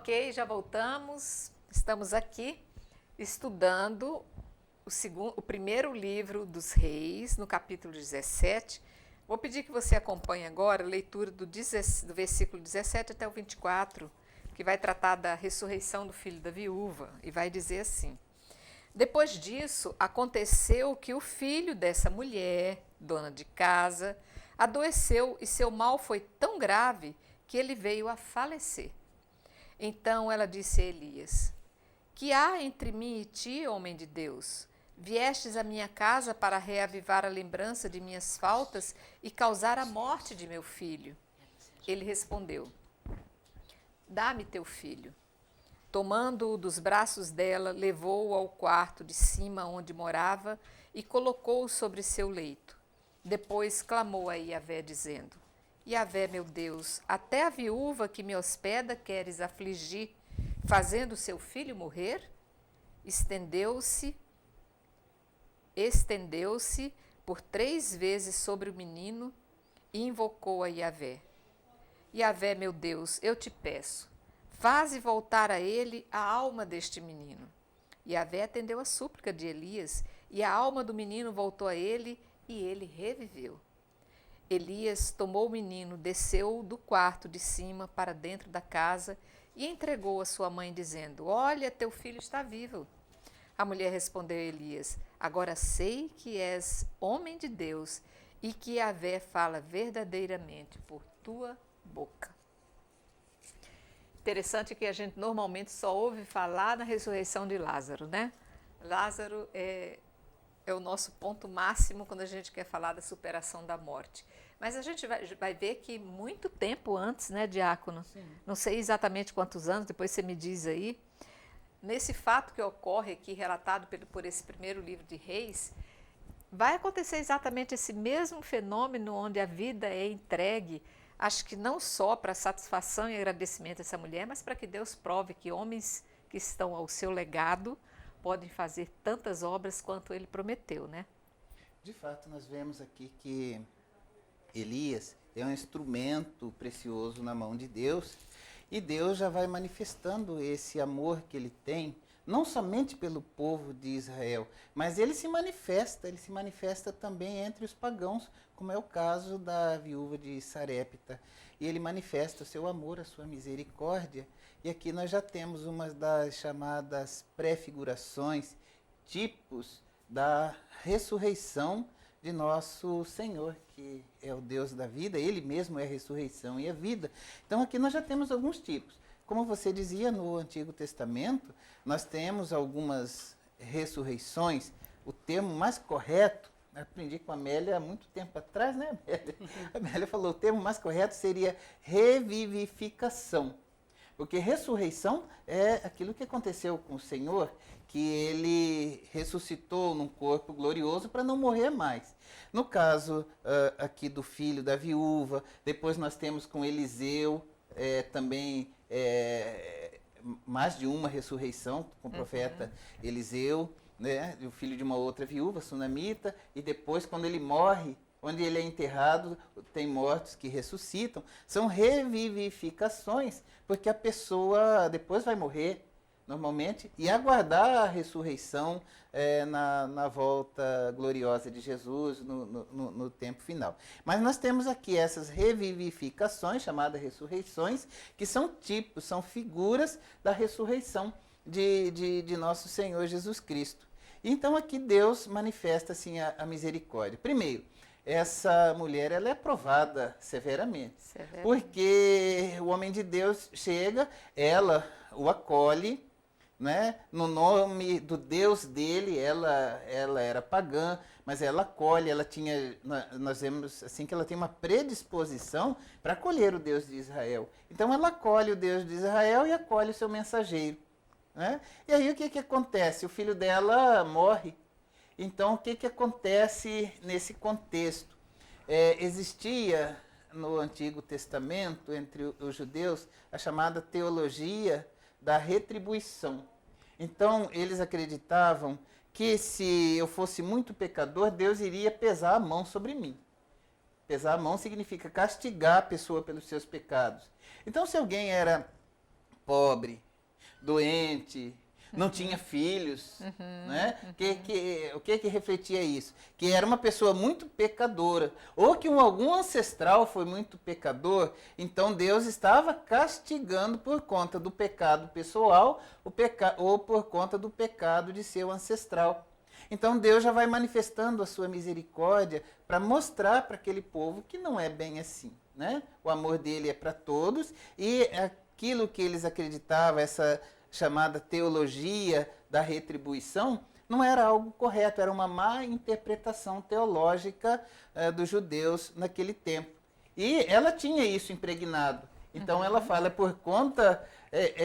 Ok, já voltamos. Estamos aqui estudando o primeiro livro dos Reis, no capítulo 17. Vou pedir que você acompanhe agora a leitura do versículo 17 até o 24, que vai tratar da ressurreição do filho da viúva, e vai dizer assim: Depois disso, aconteceu que o filho dessa mulher, dona de casa, adoeceu e seu mal foi tão grave que ele veio a falecer. Então ela disse a Elias: Que há entre mim e ti, homem de Deus? Viestes à minha casa para reavivar a lembrança de minhas faltas e causar a morte de meu filho. Ele respondeu: Dá-me teu filho. Tomando-o dos braços dela, levou-o ao quarto de cima onde morava e colocou-o sobre seu leito. Depois clamou a Iavé, dizendo: Iavé, meu Deus, até a viúva que me hospeda queres afligir, fazendo seu filho morrer? Estendeu-se por 3 vezes sobre o menino e invocou a Iavé. Iavé, meu Deus, eu te peço, faze voltar a ele a alma deste menino. Iavé atendeu a súplica de Elias, e a alma do menino voltou a ele, e ele reviveu. Elias tomou o menino, desceu do quarto de cima para dentro da casa e entregou a sua mãe, dizendo: Olha, teu filho está vivo. A mulher respondeu a Elias: Agora sei que és homem de Deus e que Iavé fala verdadeiramente por tua boca. Interessante que a gente normalmente só ouve falar na ressurreição de Lázaro, né? Lázaro é o nosso ponto máximo quando a gente quer falar da superação da morte. Mas a gente vai ver que muito tempo antes, né, Diácono? Sim. Não sei exatamente quantos anos, depois você me diz aí. Nesse fato que ocorre aqui, relatado por esse primeiro livro de Reis, vai acontecer exatamente esse mesmo fenômeno onde a vida é entregue, acho que não só para satisfação e agradecimento dessa mulher, mas para que Deus prove que homens que estão ao seu legado podem fazer tantas obras quanto ele prometeu, né? De fato, nós vemos aqui que Elias é um instrumento precioso na mão de Deus, e Deus já vai manifestando esse amor que ele tem, não somente pelo povo de Israel, mas ele se manifesta também entre os pagãos, como é o caso da viúva de Sarepta. E ele manifesta o seu amor, a sua misericórdia. E aqui nós já temos uma das chamadas prefigurações, tipos da ressurreição de nosso Senhor, que é o Deus da vida, ele mesmo é a ressurreição e a vida. Então aqui nós já temos alguns tipos. Como você dizia, no Antigo Testamento, nós temos algumas ressurreições. O termo mais correto, aprendi com a Amélia há muito tempo atrás, né, Amélia? A Amélia falou, o termo mais correto seria revivificação. Porque ressurreição é aquilo que aconteceu com o Senhor, que ele ressuscitou num corpo glorioso para não morrer mais. No caso aqui do filho da viúva, depois nós temos com Eliseu também mais de uma ressurreição com o profeta Eliseu, né, o filho de uma outra viúva, sunamita, e depois quando ele morre, onde ele é enterrado, tem mortos que ressuscitam. São revivificações, porque a pessoa depois vai morrer, normalmente, e aguardar a ressurreição na volta gloriosa de Jesus no tempo final. Mas nós temos aqui essas revivificações, chamadas ressurreições, que são tipos, são figuras da ressurreição de nosso Senhor Jesus Cristo. Então aqui Deus manifesta assim a misericórdia. Primeiro, essa mulher ela é provada severamente, porque o homem de Deus chega, ela o acolhe, né? No nome do Deus dele, ela era pagã, mas ela acolhe, ela tinha, nós vemos assim que ela tem uma predisposição para acolher o Deus de Israel. Então ela acolhe o Deus de Israel e acolhe o seu mensageiro, né? E aí o que acontece? O filho dela morre. Então, o que acontece nesse contexto? Existia no Antigo Testamento, entre os judeus, a chamada teologia da retribuição. Então, eles acreditavam que se eu fosse muito pecador, Deus iria pesar a mão sobre mim. Pesar a mão significa castigar a pessoa pelos seus pecados. Então, se alguém era pobre, doente, não tinha filhos, né? O que refletia isso? Que era uma pessoa muito pecadora, ou que algum ancestral foi muito pecador, então Deus estava castigando por conta do pecado pessoal ou por conta do pecado de seu ancestral. Então Deus já vai manifestando a sua misericórdia para mostrar para aquele povo que não é bem assim, né? O amor dele é para todos e aquilo que eles acreditavam, essa chamada teologia da retribuição, não era algo correto, era uma má interpretação teológica dos judeus naquele tempo. E ela tinha isso impregnado. Então ela fala, por conta,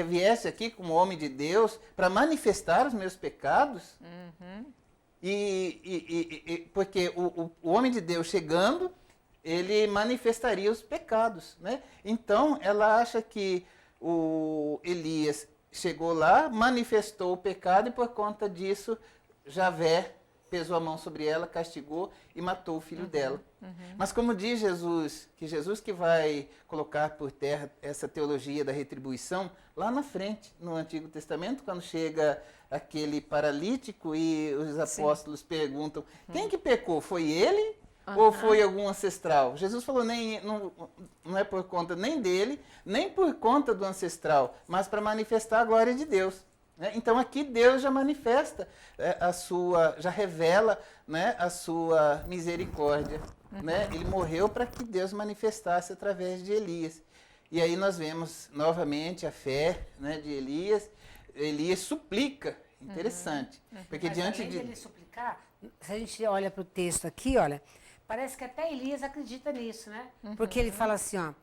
viesse aqui como homem de Deus para manifestar os meus pecados, porque o homem de Deus chegando, ele manifestaria os pecados, né? Então ela acha que o Elias chegou lá, manifestou o pecado e por conta disso Javé pesou a mão sobre ela, castigou e matou o filho dela. Mas como diz Jesus que vai colocar por terra essa teologia da retribuição lá na frente, no Antigo Testamento, quando chega aquele paralítico e os apóstolos perguntam, quem que pecou? Foi ele ou foi algum ancestral? Jesus falou, não é por conta nem dele, nem por conta do ancestral, mas para manifestar a glória de Deus. Né? Então aqui Deus já manifesta já revela, né, a sua misericórdia. Né? Ele morreu para que Deus manifestasse através de Elias. E aí nós vemos novamente a fé, né, de Elias. Elias suplica, interessante. Porque Mas diante além de ele suplicar, se a gente olha para o texto aqui, olha, parece que até Elias acredita nisso, né? Porque ele fala assim, ó,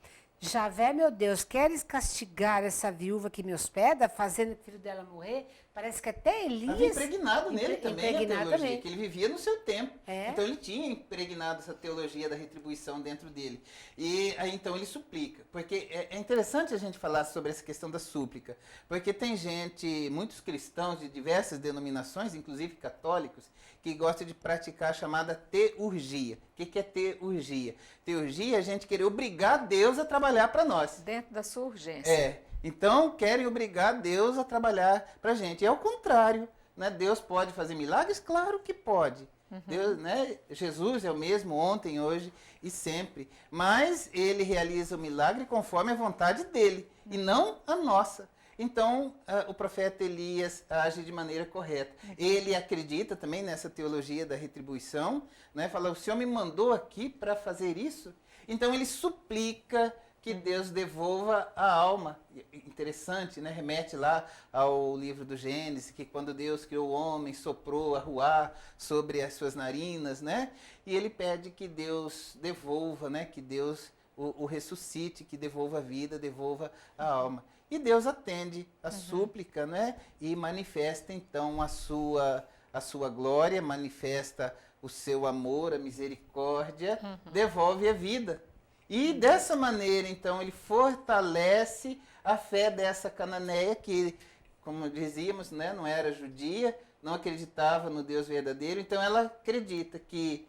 Javé, meu Deus, queres castigar essa viúva que me hospeda, fazendo que o filho dela morrer? Parece que até Elias... Estava impregnado nele também a teologia, também. que ele vivia no seu tempo. É. Então ele tinha impregnado essa teologia da retribuição dentro dele. E aí então ele suplica. Porque é interessante a gente falar sobre essa questão da súplica. Porque tem gente, muitos cristãos de diversas denominações, inclusive católicos, que gostam de praticar a chamada teurgia. O que é teurgia? Teurgia é a gente querer obrigar Deus a trabalhar para nós. Dentro da sua urgência. Então, querem obrigar Deus a trabalhar para a gente. É o contrário. Né? Deus pode fazer milagres? Claro que pode. Deus, né? Jesus é o mesmo ontem, hoje e sempre. Mas ele realiza o milagre conforme a vontade dele e não a nossa. Então, o profeta Elias age de maneira correta. Ele acredita também nessa teologia da retribuição. Né? Fala, o Senhor me mandou aqui para fazer isso? Então, ele suplica que Deus devolva a alma. Interessante, né? Remete lá ao livro do Gênesis, que quando Deus criou o homem, soprou a ruá sobre as suas narinas, né? E ele pede que Deus devolva, né? Que Deus o ressuscite, que devolva a vida, devolva a alma. E Deus atende a súplica, né? E manifesta então a sua glória, manifesta o seu amor, a misericórdia, devolve a vida. E dessa maneira, então, ele fortalece a fé dessa cananeia que, como dizíamos, né, não era judia, não acreditava no Deus verdadeiro. Então, ela acredita que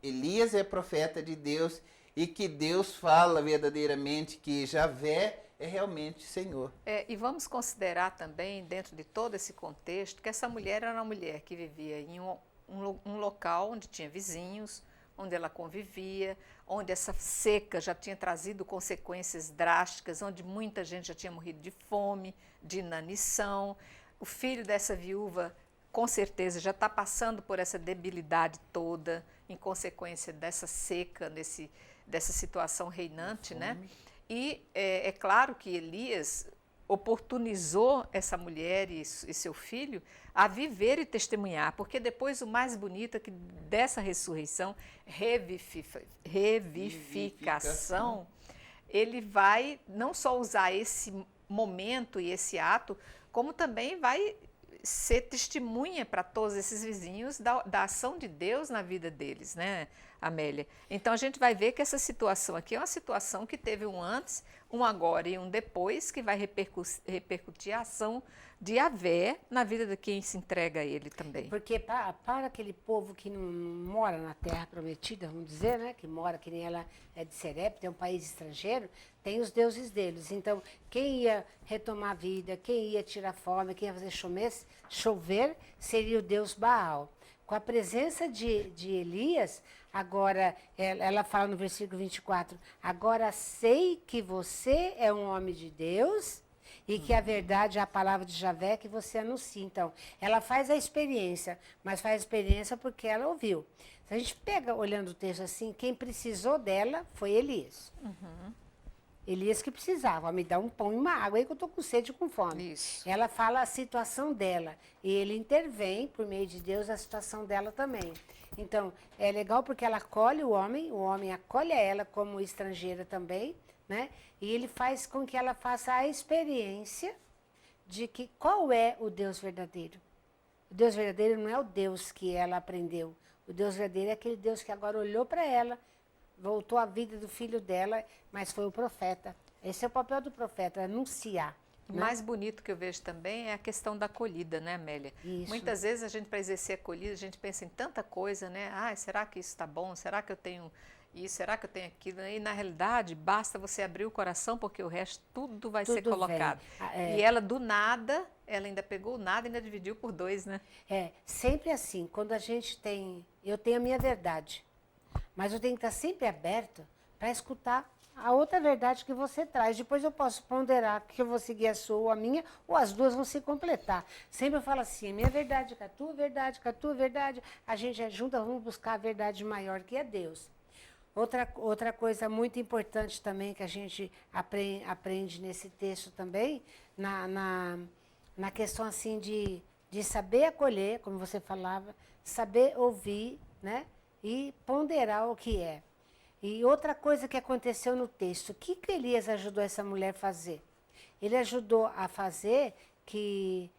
Elias é profeta de Deus e que Deus fala verdadeiramente que Javé é realmente Senhor. E vamos considerar também, dentro de todo esse contexto, que essa mulher era uma mulher que vivia em um local onde tinha vizinhos, onde ela convivia, onde essa seca já tinha trazido consequências drásticas, onde muita gente já tinha morrido de fome, de inanição. O filho dessa viúva, com certeza, já está passando por essa debilidade toda, em consequência dessa seca, dessa situação reinante, né? E é claro que Elias oportunizou essa mulher e seu filho a viver e testemunhar, porque depois o mais bonito é que dessa ressurreição, revivificação, ele vai não só usar esse momento e esse ato, como também vai ser testemunha para todos esses vizinhos da ação de Deus na vida deles, né? Amélia. Então a gente vai ver que essa situação aqui é uma situação que teve um antes, um agora e um depois, que vai repercutir a ação de Yahvé na vida de quem se entrega a ele também. Porque para aquele povo que não mora na terra prometida, vamos dizer, né, que mora, que nem ela é de Serepta, é um país estrangeiro, tem os deuses deles. Então, quem ia retomar a vida, quem ia tirar fome, quem ia fazer chover, seria o deus Baal. Com a presença de Elias, agora, ela fala no versículo 24, agora sei que você é um homem de Deus e que a verdade é a palavra de Yahvé que você anuncia. Então, ela faz a experiência, mas faz a experiência porque ela ouviu. Se a gente pega, olhando o texto assim, quem precisou dela foi Elias. Elias que precisava, me dá um pão e uma água aí que eu estou com sede e com fome. Isso. Ela fala a situação dela e ele intervém, por meio de Deus, a situação dela também. Então, é legal porque ela acolhe o homem acolhe ela como estrangeira também, né? E ele faz com que ela faça a experiência de que qual é o Deus verdadeiro. O Deus verdadeiro não é o Deus que ela aprendeu. O Deus verdadeiro é aquele Deus que agora olhou para ela, voltou à vida do filho dela, mas foi o profeta. Esse é o papel do profeta, anunciar. O né? mais bonito que eu vejo também é a questão da acolhida, né, Amélia? Isso. Muitas vezes a gente, para exercer acolhida, a gente pensa em tanta coisa, né? Ah, será que isso está bom? Será que eu tenho isso? Será que eu tenho aquilo? E na realidade, basta você abrir o coração, porque o resto tudo vai ser Tudo colocado. vem. E ela, do nada, ela ainda pegou o nada e ainda dividiu por dois, né? É, sempre assim, quando a gente tem... Eu tenho a minha verdade, mas eu tenho que estar sempre aberto para escutar a outra verdade que você traz. Depois eu posso ponderar que eu vou seguir a sua ou a minha, ou as duas vão se completar. Sempre eu falo assim, a minha verdade com a tua verdade, com a tua verdade, a gente é junto, vamos buscar a verdade maior que é Deus. Outra coisa muito importante também que a gente aprende nesse texto também, na questão assim de saber acolher, como você falava, saber ouvir, né? E ponderar o que é. E outra coisa que aconteceu no texto, o que Elias ajudou essa mulher a fazer? Ele ajudou a fazer que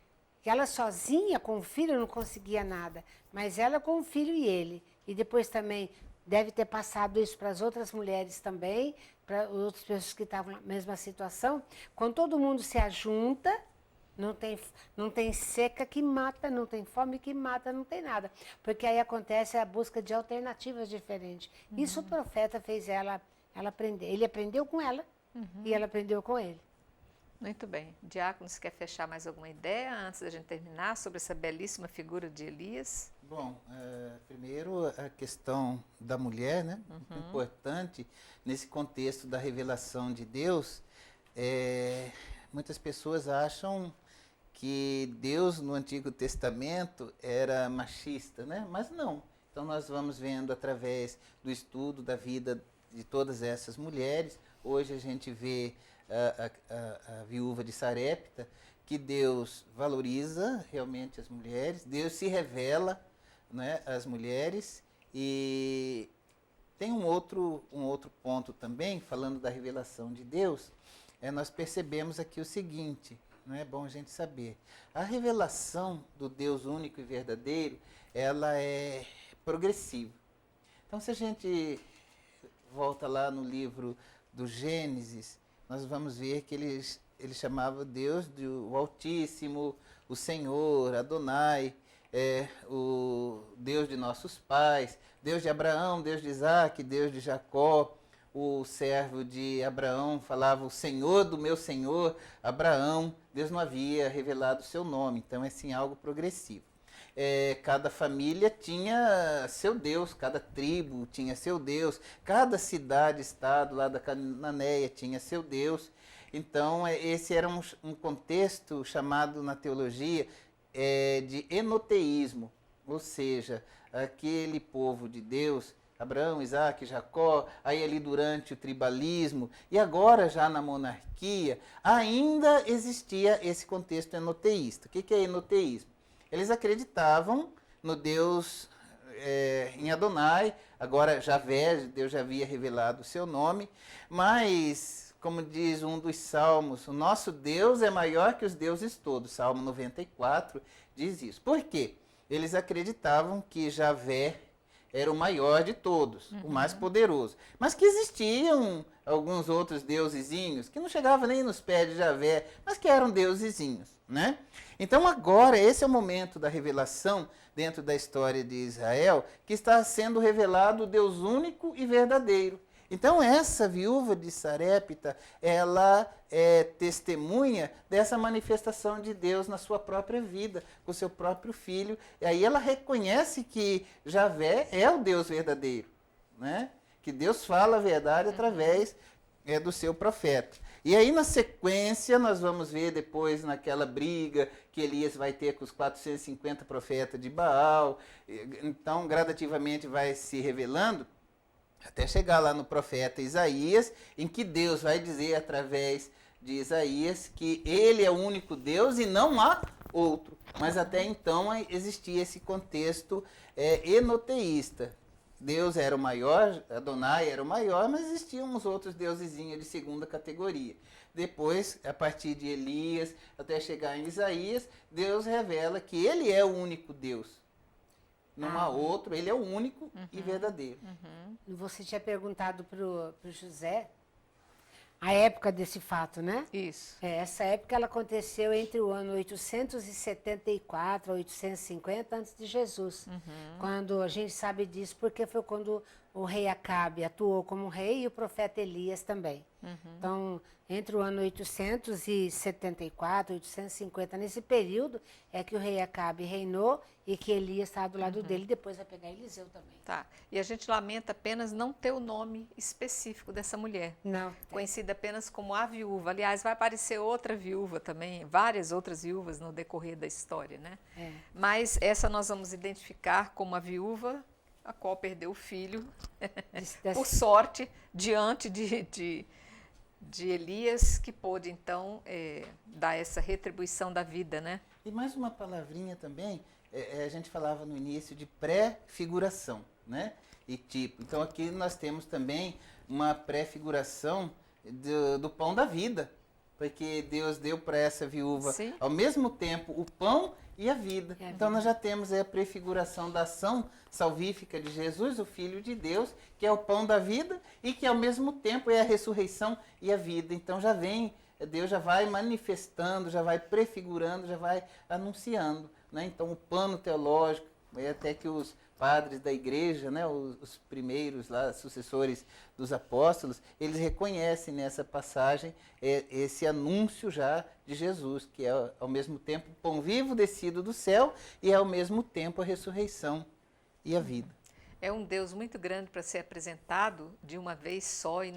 ela sozinha, com o filho, não conseguia nada, mas ela com o filho e ele. E depois também deve ter passado isso para as outras mulheres também, para outras pessoas que estavam na mesma situação. Quando todo mundo se ajunta, não tem seca que mata, não tem fome que mata, não tem nada. Porque aí acontece a busca de alternativas diferentes. Isso o profeta fez ela aprender. Ele aprendeu com ela e ela aprendeu com ele. Muito bem. Diácono, você quer fechar mais alguma ideia antes da gente terminar sobre essa belíssima figura de Elias? Bom, primeiro a questão da mulher, né? Importante nesse contexto da revelação de Deus. Muitas pessoas acham que Deus no Antigo Testamento era machista, né? Mas não. Então nós vamos vendo através do estudo da vida de todas essas mulheres. Hoje a gente vê a viúva de Sarepta, que Deus valoriza realmente as mulheres, Deus se revela, né, às mulheres. E tem um outro ponto também, falando da revelação de Deus, nós percebemos aqui o seguinte, não é bom a gente saber. A revelação do Deus único e verdadeiro, ela é progressiva. Então, se a gente volta lá no livro do Gênesis, nós vamos ver que ele chamava Deus de o Altíssimo, o Senhor, Adonai, o Deus de nossos pais, Deus de Abraão, Deus de Isaac, Deus de Jacó. O servo de Abraão falava o Senhor do meu Senhor, Abraão. Deus não havia revelado o seu nome, então é assim algo progressivo. Cada família tinha seu Deus, cada tribo tinha seu Deus, cada cidade, estado lá da Cananeia tinha seu Deus. Então esse era um contexto chamado na teologia de enoteísmo, ou seja, aquele povo de Deus, Abraão, Isaac, Jacó, aí ali durante o tribalismo, e agora já na monarquia, ainda existia esse contexto enoteísta. O que é enoteísmo? Eles acreditavam no Deus, em Adonai, agora Javé, Deus já havia revelado o seu nome, mas, como diz um dos salmos, o nosso Deus é maior que os deuses todos. Salmo 94 diz isso. Por quê? Eles acreditavam que Javé era o maior de todos, o mais poderoso. Mas que existiam alguns outros deusezinhos que não chegavam nem nos pés de Javé, mas que eram deusezinhos, né? Então agora esse é o momento da revelação dentro da história de Israel, que está sendo revelado o Deus único e verdadeiro. Então essa viúva de Sarepta, ela é testemunha dessa manifestação de Deus na sua própria vida, com o seu próprio filho. E aí ela reconhece que Javé é o Deus verdadeiro, né? Que Deus fala a verdade através do seu profeta. E aí na sequência nós vamos ver depois naquela briga que Elias vai ter com os 450 profetas de Baal. Então gradativamente vai se revelando até chegar lá no profeta Isaías, em que Deus vai dizer através de Isaías que ele é o único Deus e não há outro. Mas até então existia esse contexto enoteísta. Deus era o maior, Adonai era o maior, mas existiam uns outros deusezinhos de segunda categoria. Depois, a partir de Elias, até chegar em Isaías, Deus revela que ele é o único Deus. Não há outro, ele é o único e verdadeiro. Você tinha perguntado para o José a época desse fato, né? Isso. Essa época ela aconteceu entre o ano 874 a 850 antes de Jesus. Quando a gente sabe disso, porque foi quando o rei Acabe atuou como rei e o profeta Elias também. Então, entre o ano 874 e 850, nesse período, é que o rei Acabe reinou e que Elias estava do lado dele, depois vai pegar Eliseu também. Tá. E a gente lamenta apenas não ter o nome específico dessa mulher. Não. Conhecida apenas como a viúva. Aliás, vai aparecer outra viúva também, várias outras viúvas no decorrer da história, né? Mas essa nós vamos identificar como a viúva a qual perdeu o filho, por sorte, diante de Elias, que pôde, então, dar essa retribuição da vida, né? E mais uma palavrinha também, a gente falava no início de pré-figuração, né? E tipo, então aqui nós temos também uma pré-figuração do pão da vida, porque Deus deu para essa viúva, Sim. ao mesmo tempo, o pão e a vida. Então nós já temos a prefiguração da ação salvífica de Jesus, o Filho de Deus, que é o pão da vida e que ao mesmo tempo é a ressurreição e a vida. Então já vem, Deus já vai manifestando, já vai prefigurando, já vai anunciando, né? Então o plano teológico, até que os padres da igreja, né, os primeiros lá, sucessores dos apóstolos, eles reconhecem nessa passagem esse anúncio já de Jesus, que é ao mesmo tempo o pão vivo descido do céu e ao mesmo tempo a ressurreição e a vida. É um Deus muito grande para ser apresentado de uma vez só e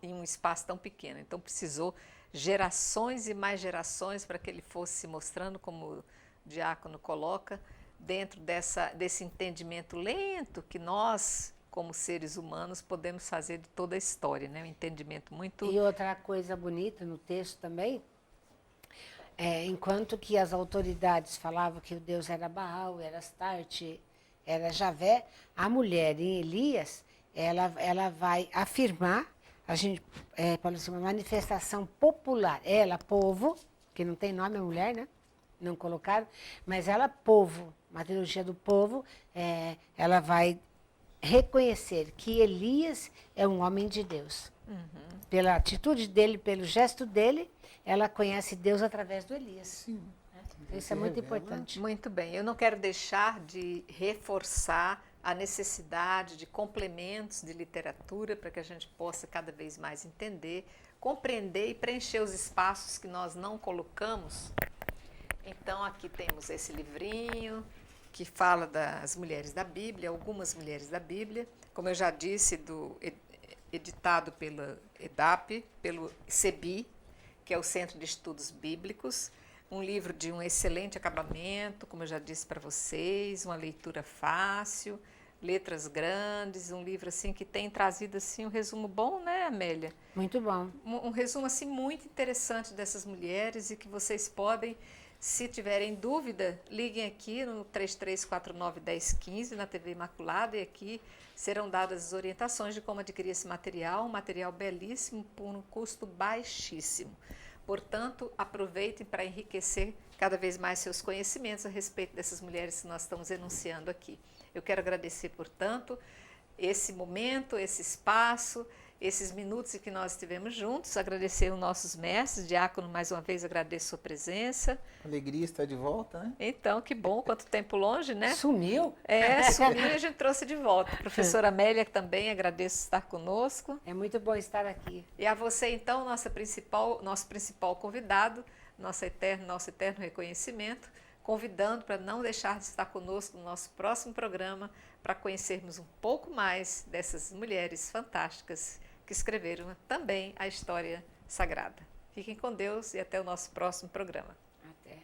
em um espaço tão pequeno. Então precisou gerações e mais gerações para que ele fosse se mostrando, como o diácono coloca, dentro desse entendimento lento que nós, como seres humanos, podemos fazer de toda a história, né? Um entendimento muito... E outra coisa bonita no texto também, enquanto que as autoridades falavam que o Deus era Baal, era Astarte, era Javé, a mulher em Elias, ela vai afirmar, a gente fala assim, uma manifestação popular. Ela, povo, que não tem nome a mulher, né? Não colocaram, mas ela, povo, uma teologia do povo, ela vai reconhecer que Elias é um homem de Deus. Pela atitude dele, pelo gesto dele, ela conhece Deus através do Elias. Sim. Isso é muito importante. Muito bem. Eu não quero deixar de reforçar a necessidade de complementos de literatura para que a gente possa cada vez mais entender, compreender e preencher os espaços que nós não colocamos. Então, aqui temos esse livrinho que fala das mulheres da Bíblia, algumas mulheres da Bíblia, como eu já disse, editado pela EDAP, pelo CEBI, que é o Centro de Estudos Bíblicos, um livro de um excelente acabamento, como eu já disse para vocês, uma leitura fácil, letras grandes, um livro assim que tem trazido assim um resumo bom, né, Amélia? Muito bom. Um resumo assim muito interessante dessas mulheres e que vocês podem, se tiverem dúvida, liguem aqui no 3349-1015 na TV Imaculada e aqui serão dadas as orientações de como adquirir esse material, um material belíssimo por um custo baixíssimo. Portanto, aproveitem para enriquecer cada vez mais seus conhecimentos a respeito dessas mulheres que nós estamos enunciando aqui. Eu quero agradecer, portanto, esse momento, esse espaço, esses minutos em que nós estivemos juntos, agradecer os nossos mestres. Diácono, mais uma vez agradeço a sua presença. Alegria estar de volta, né? Então, que bom, quanto tempo longe, né? Sumiu? Sumiu e a gente trouxe de volta. Professora Amélia, também agradeço estar conosco. É muito bom estar aqui. E a você, então, nosso principal convidado, nosso eterno reconhecimento, convidando para não deixar de estar conosco no nosso próximo programa, para conhecermos um pouco mais dessas mulheres fantásticas que escreveram também a história sagrada. Fiquem com Deus e até o nosso próximo programa. Até.